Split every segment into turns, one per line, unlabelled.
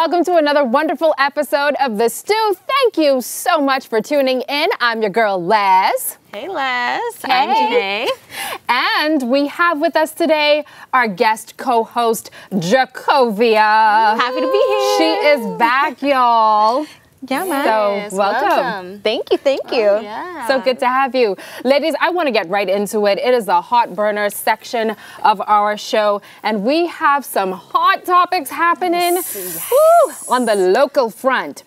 welcome to another wonderful episode of The Stew. Thank you so much for tuning in. I'm your girl, Les.
Hey, Les.
Hey.
I'm Janae.
And we have with us today our guest co-host, Jacovia.
Happy to be here.
She is back, y'all.
Yeah, man.
So, welcome.
Thank you, thank you.
Oh, yeah. So good to have you. Ladies, I want to get right into it. It is the hot burner section of our show, and we have some hot topics happening on the local front.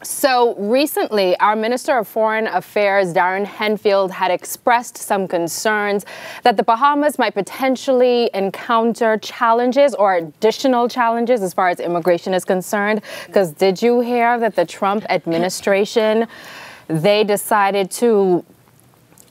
So recently, our Minister of Foreign Affairs, Darren Henfield, had expressed some concerns that the Bahamas might potentially encounter challenges or additional challenges as far as immigration is concerned. Because did you hear that the Trump administration, they decided to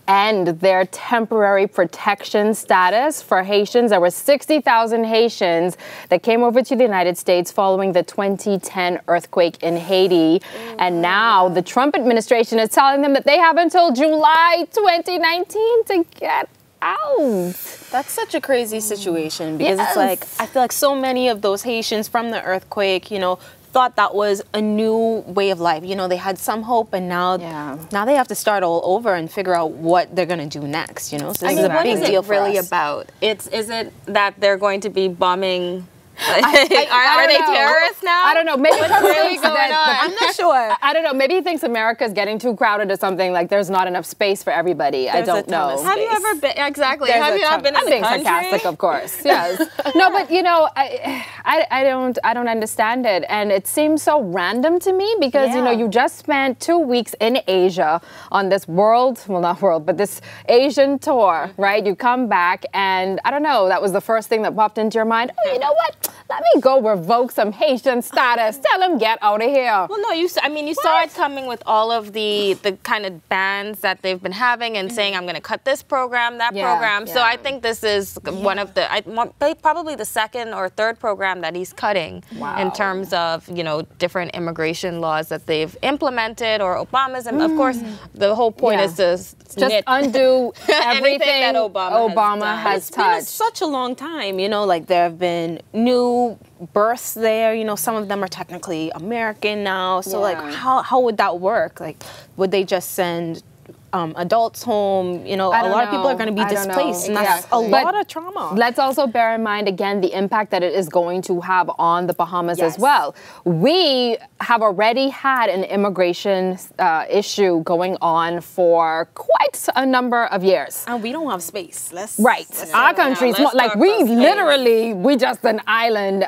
end their temporary protection status for Haitians? There were 60,000 Haitians that came over to the United States following the 2010 earthquake in Haiti. And now the Trump administration is telling them that they have until July 2019 to get out.
That's such a crazy situation because it's like, I feel like so many of those Haitians from the earthquake, you know, thought that was a new way of life. You know, they had some hope, and now they have to start all over and figure out what they're going to do next, you know? So this is a big deal for us.
What is it really about? Is it that they're going to be bombing? Are they
know.
terrorists now?
I don't know. Maybe
What's really going on?
I'm not sure.
I don't know. Maybe he thinks America's getting too crowded or something. Like there's not enough space for everybody. I don't know.
Have you ever been? Exactly. Have you not been in
I'm
the
being
country?
sarcastic, of course. Yes. No, but you know, I don't understand it, and it seems so random to me because you know you just spent 2 weeks in Asia on this this Asian tour, right? You come back, and I don't know. That was the first thing that popped into your mind. Oh, you know what? Let me go revoke some Haitian status. Tell them get out of here.
Well, no, you saw it coming with all of the kind of bans that they've been having and saying, I'm going to cut this program, that program. So I think this is one of probably the second or third program that he's cutting in terms of, you know, different immigration laws that they've implemented or Obama's. And of course, the whole point is to
just undo everything
that Obama
has
It's
touched.
been such a long time, you know, like there have been new births there, you know, some of them are technically American now. So like how would that work? Like would they just send adults home? You know, a lot of people are going to be displaced, and that's a lot of trauma.
Let's also bear in mind, again, the impact that it is going to have on the Bahamas as well. We have already had an immigration issue going on for quite a number of years.
And we don't have space.
Our country's like we just an island,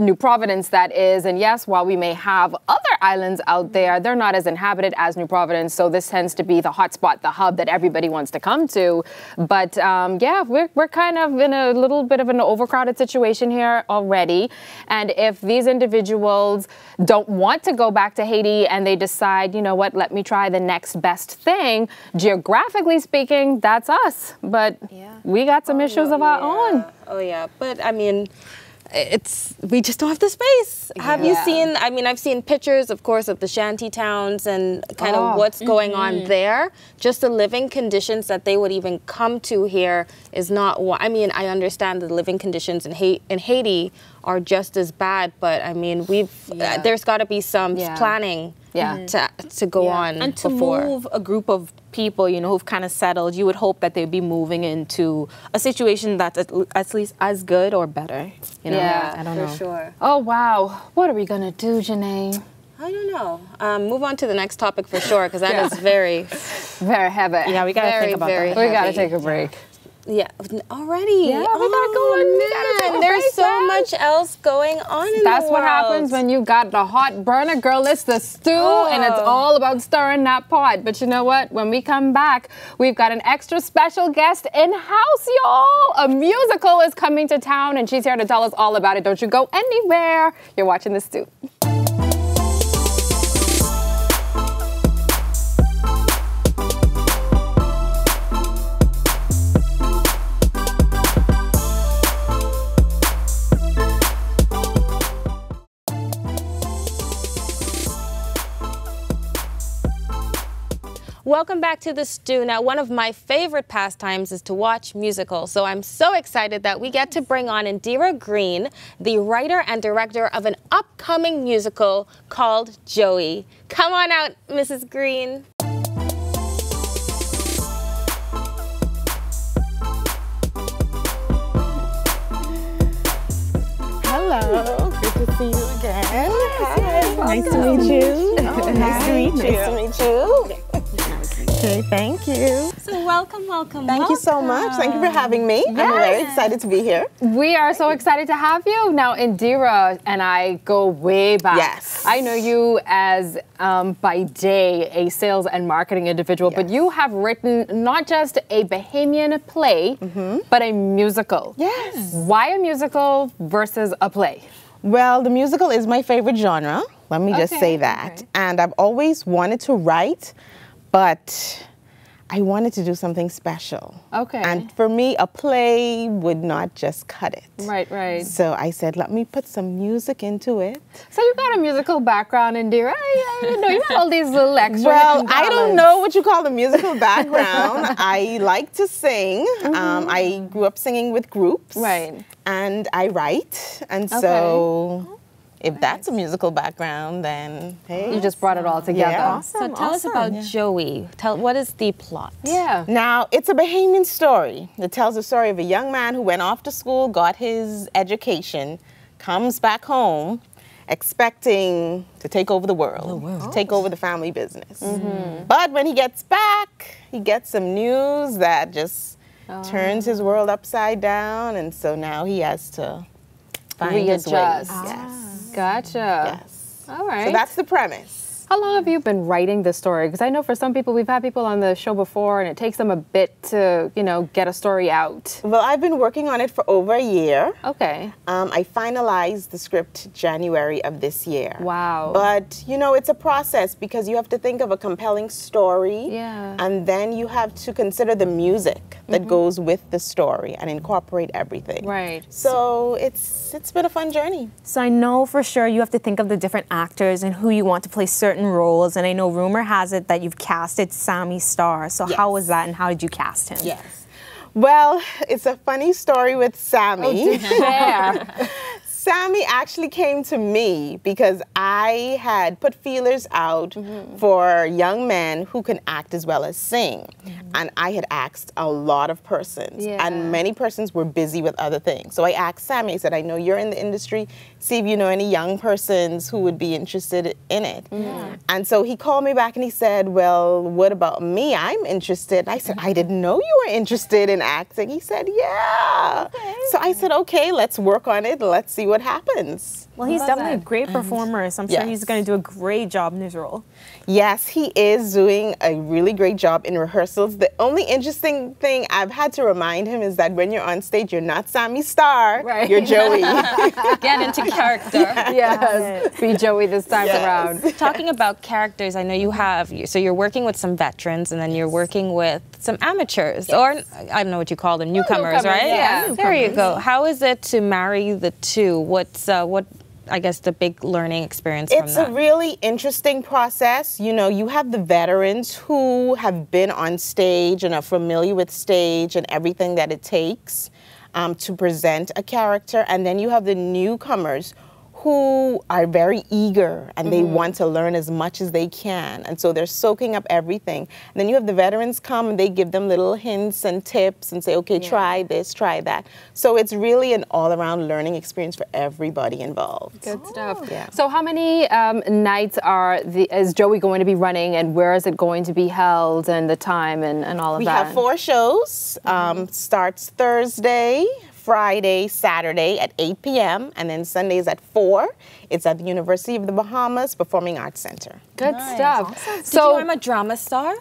New Providence that is. And yes, while we may have other islands out there, they're not as inhabited as New Providence. So this tends to be the hotspot, the hub that everybody wants to come to. But we're kind of in a little bit of an overcrowded situation here already. And if these individuals don't want to go back to Haiti and they decide, you know what, let me try the next best thing, geographically speaking, that's us. But we got some issues of our own.
Oh, yeah. But, I mean, we just don't have the space. Have you seen, I mean, I've seen pictures, of course, of the shanty towns and kind of what's going on there. Just the living conditions that they would even come to here is not, I mean, I understand the living conditions in Haiti are just as bad, but I mean, there's got to be some planning to go on
and to move a group of people, you know, who've kind of settled. You would hope that they'd be moving into a situation that's at least as good or better. You know, I don't know.
For sure.
Oh wow, what are we gonna do, Janae?
I don't know. Move on to the next topic for sure, because that is very,
very heavy.
Yeah, we gotta think about that.
We gotta take a break.
Yeah, already.
Yeah, we gotta go on.
There's so much else going on in the world.
That's what happens when you got the hot burner, girl. It's the stew, and it's all about stirring that pot. But you know what? When we come back, we've got an extra special guest in-house, y'all. A musical is coming to town, and she's here to tell us all about it. Don't you go anywhere. You're watching The Stew.
Welcome back to the stew. Now, one of my favorite pastimes is to watch musicals, so I'm so excited that we get to bring on Indera Green, the writer and director of an upcoming musical called Joey. Come on out, Mrs. Green.
Hello, good to see you again. Hi. Nice to meet you. Nice to meet you. Nice to meet you. Okay, thank you.
So welcome.
Thank you so much. Thank you for having me. Yes. I'm very excited to be here.
We are so excited to have you. Now, Indera and I go way back.
Yes.
I know you as, by day, a sales and marketing individual, but you have written not just a Bahamian play, but a musical.
Yes.
Why a musical versus a play?
Well, the musical is my favorite genre. Let me just say that.
Okay.
And I've always wanted to write, but I wanted to do something special.
Okay.
And for me, a play would not just cut it.
Right.
So I said, let me put some music into it.
So you got a musical background, Indera. You know, you got all these little extra.
Well, I don't know what you call the musical background. I like to sing. I grew up singing with groups.
Right.
And I write. And so if that's a musical background, then hey.
You just brought it all together.
Yeah.
So tell us about Joey. What is the plot?
Yeah.
Now, it's a Bahamian story. It tells the story of a young man who went off to school, got his education, comes back home, expecting to take over the world, to take over the family business. But when he gets back, he gets some news that just turns his world upside down, and so now he has to find his ways. Yes.
Gotcha.
Yes.
All right.
So that's the premise.
How long have you been writing this story? Because I know for some people, we've had people on the show before, and it takes them a bit to, you know, get a story out.
Well, I've been working on it for over a year.
Okay.
I finalized the script January of this year.
Wow.
But, you know, it's a process because you have to think of a compelling story.
Yeah.
And then you have to consider the music that goes with the story and incorporate everything.
Right.
So it's been a fun journey.
So I know for sure you have to think of the different actors and who you want to play certain roles. And I know rumor has it that you've casted Sammy Starr. So how was that and how did you cast him?
Yes. Well, it's a funny story with Sammy.
Yeah.
Sammy actually came to me because I had put feelers out for young men who can act as well as sing. And I had asked a lot of persons, and many persons were busy with other things. So I asked Sammy, I said, I know you're in the industry, see if you know any young persons who would be interested in it. And so he called me back and he said, well, what about me? I'm interested. I said, I didn't know you were interested in acting. He said, yeah. So I said, okay, let's work on it. Let's see what happens.
Well, he's definitely a great performer, so I'm sure he's going to do a great job in his role.
Yes, he is doing a really great job in rehearsals. The only interesting thing I've had to remind him is that when you're on stage, you're not Sammy Starr, you're Joey.
Get into character.
Yes. Be Joey this time around.
Talking about characters, I know you have, so you're working with some veterans and then you're working with some amateurs, or I don't know what you call them, newcomers, right?
Yeah.
There you go. How is it to marry the two? What's I guess the big learning experience from that?
It's a really interesting process. You know, you have the veterans who have been on stage and are familiar with stage and everything that it takes to present a character, and then you have the newcomers who are very eager and they want to learn as much as they can, and so they're soaking up everything. And then you have the veterans come and they give them little hints and tips and say, okay, try this, try that. So it's really an all-around learning experience for everybody involved.
Good stuff.
Yeah.
So how many nights is Joey going to be running, and where is it going to be held, and the time and all of that?
We have 4 shows. Starts Thursday, Friday, Saturday at 8 p.m. and then Sundays at 4. It's at the University of the Bahamas Performing Arts Center.
Good stuff.
Awesome.
So
I'm a drama star.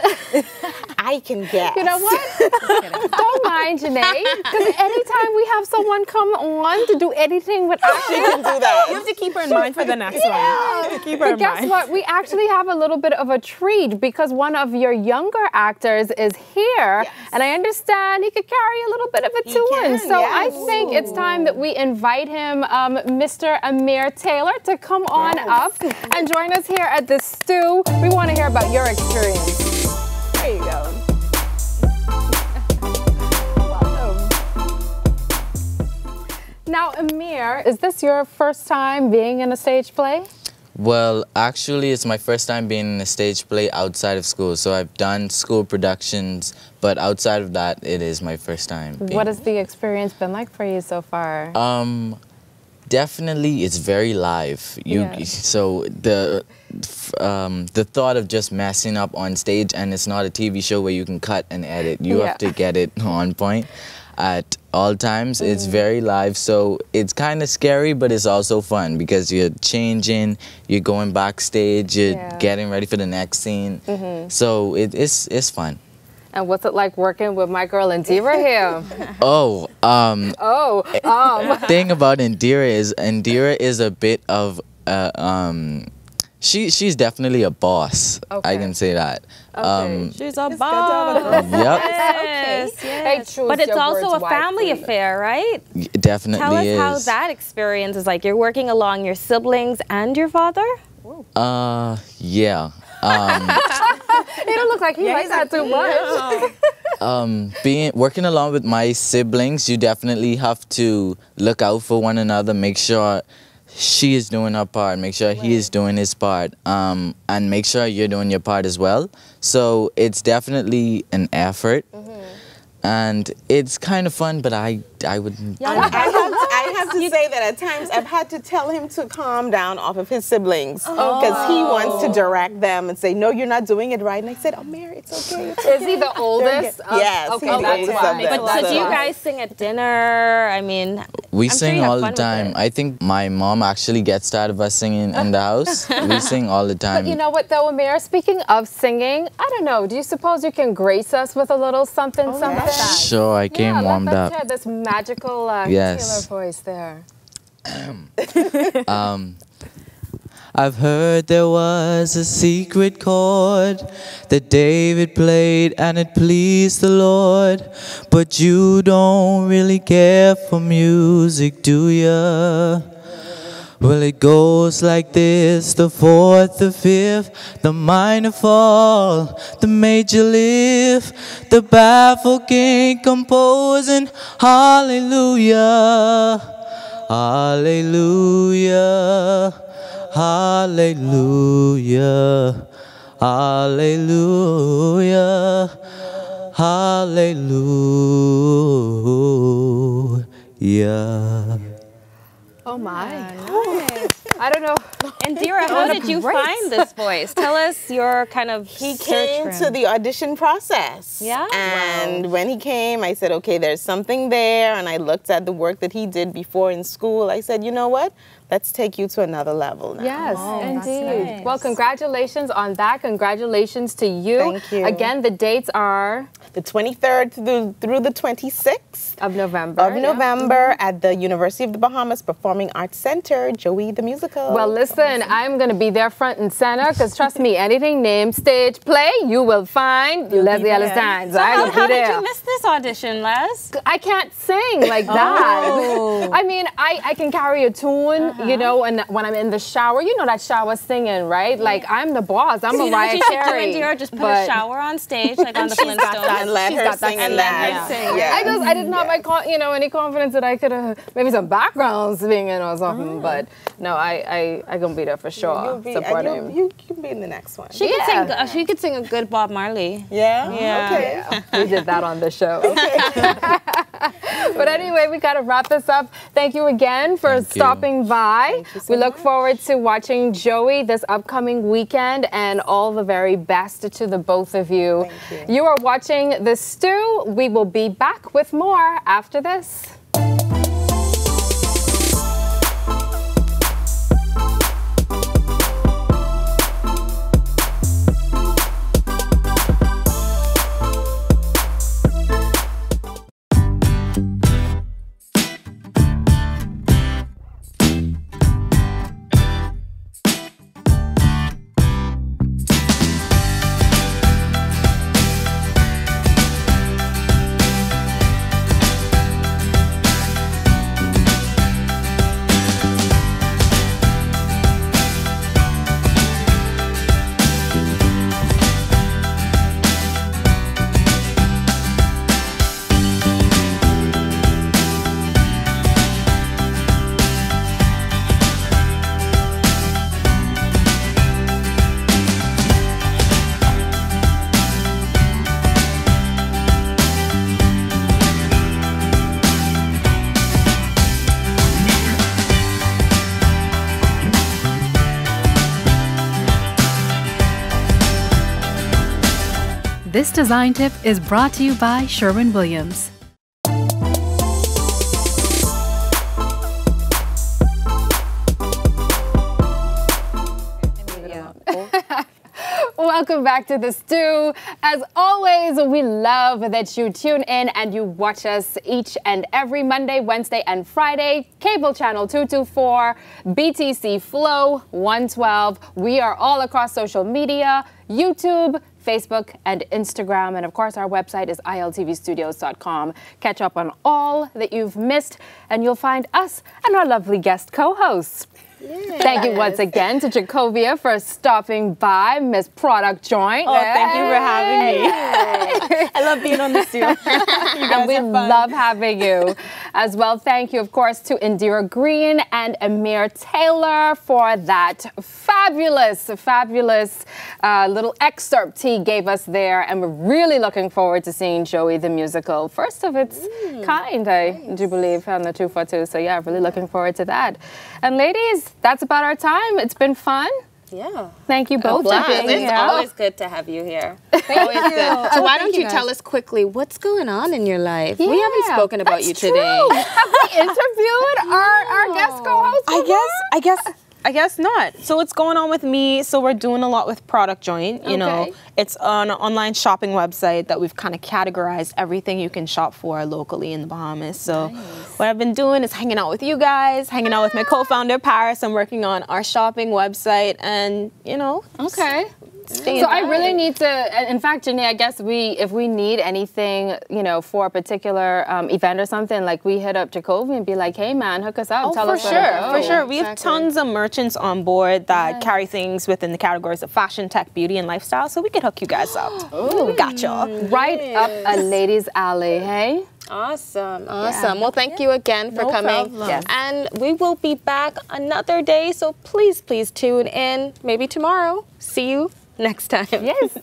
I can guess.
you know what? Don't mind Janae, because anytime we have someone come on to do anything with us,
She can do that.
You have to keep her in mind for the next one. Keep her
but
in
guess
mind.
what? We actually have a little bit of a treat because one of your younger actors is here, and I understand he could carry a little bit of a tune. So I think it's time that we invite him, Mr. Ameir Taylor, to come on up and join us here at the stew. We want to hear about your experience. There you go. Welcome. Now, Ameir, is this your first time being in a stage play?
Well, actually, it's my first time being in a stage play outside of school. So I've done school productions, but outside of that, it is my first time.
What has the experience been like for you so far?
Definitely, it's very live. So the thought of just messing up on stage, and it's not a TV show where you can cut and edit. You have to get it on point at all times. It's very live, so it's kind of scary, but it's also fun because you're changing, you're going backstage, you're getting ready for the next scene. So it's fun.
And what's it like working with my girl Indera here?
Thing about Indera is a bit of she's definitely a boss. I can say that.
She's a boss.
Yep.
Yes.
Hey,
but it's also a family affair, right?
It definitely
Tell us
is.
how that experience is like. You're working along your siblings and your father?
Yeah.
He don't look like he likes that too much.
Working along with my siblings, you definitely have to look out for one another, make sure she is doing her part, make sure he is doing his part, and make sure you're doing your part as well. So it's definitely an effort, and it's kind of fun, but I wouldn't.
I have to say that at times I've had to tell him to calm down off of his siblings because he wants to direct them and say, no, you're not doing it right. And I said, Ameir, it's okay.
Is he the oldest?
Yes.
Okay,
he's the
that's
oldest of
why.
them.
But do you guys sing at dinner? I mean,
We
I'm sure
sing
you have
all the
fun with
time.
it.
I think my mom actually gets tired of us singing in the house. We sing all the time.
But you know what, though, Ameir? Speaking of singing, I don't know. Do you suppose you can grace us with a little something, something?
Sure, I came warmed
let's
up.
hear this magical
Yes.
Taylor voice there.
I've heard there was a secret chord that David played and it pleased the Lord. But you don't really care for music, do ya? Well, it goes like this: the fourth, the fifth, the minor fall, the major lift, the baffled king composing hallelujah, hallelujah, hallelujah, hallelujah, hallelujah.
Oh my. I don't know.
Indera, how did you find this voice? Tell us your kind of
He
search
came
for
to
him.
the audition process.
Yeah?
And when he came, I said, okay, there's something there. And I looked at the work that he did before in school. I said, you know what? Let's take you to another level now.
Yes, indeed.
nice.
Well, congratulations on that. Congratulations to you.
Thank you.
Again, the dates are
The 23rd through the 26th
of November.
of November at the University of the Bahamas Performing Arts Center, Joey the Musical.
Well, listen, I'm going to be there front and center because trust me, anything named stage play, you will find Leslie Ellis Times.
How did you miss this audition, Les?
I can't sing like that. I mean, I can carry a tune, you know, and when I'm in the shower, you know that shower singing, right? Like, I'm the boss. I'm
You know what
Mariah
you should do,
Carey.
Indera? Just put a shower on stage, like on the Flintstones.
and let her sing in that. Yeah.
I didn't have any confidence that I could have maybe some background singing or something, but no, I gonna be there for sure. Supporting him.
You can be in the next one.
She could sing a good Bob Marley.
Yeah?
Yeah.
Okay.
We did that on the show. But anyway, we got to wrap this up. Thank you again for stopping by. We look forward to watching Joey this upcoming weekend, and all the very best to the both of you.
Thank you.
You are watching The Stew. We will be back with more after this.
This design tip is brought to you by Sherwin-Williams.
Welcome back to The Stew. As always, we love that you tune in and you watch us each and every Monday, Wednesday, and Friday. Cable channel 224, BTC Flow 112. We are all across social media, YouTube, Facebook, and Instagram. And of course, our website is iltvstudios.com. Catch up on all that you've missed, and you'll find us and our lovely guest co-hosts. Yes. Thank you once again to Jacobia for stopping by, Miss Product Joint.
Oh, thank you for having me. I love being on the Stew.
And we love having you as well. Thank you, of course, to Indera Green and Ameir Taylor for that fabulous little excerpt he gave us there. And we're really looking forward to seeing Joey the musical. First of its kind, I do believe, on the 2 for 2. So yeah, really looking forward to that. And ladies, that's about our time. It's been fun.
Yeah.
Thank you both for being here.
It's always good to have you here. Always good. So why don't you tell us quickly what's going on in your life? Yeah, we haven't spoken about you today.
Have we interviewed our guest co-host?
I guess not. So what's going on with me? So we're doing a lot with Product Joint. You know, it's an online shopping website that we've kind of categorized everything you can shop for locally in the Bahamas. So what I've been doing is hanging out with you guys, hanging out with my co-founder Paris. I'm working on our shopping website, and you know.
So I really need to, in fact, Janae, I guess if we need anything, you know, for a particular event or something, like we hit up Jacoby and be like, hey man, hook us up, tell us
For sure. We have tons of merchants on board that carry things within the categories of fashion, tech, beauty, and lifestyle, so we could hook you guys up. We got y'all.
Right up a ladies' alley, hey?
Awesome. Yeah. Well, thank you again for coming.
Yes.
And we will be back another day, so please tune in, maybe tomorrow. See you next time.
Yes.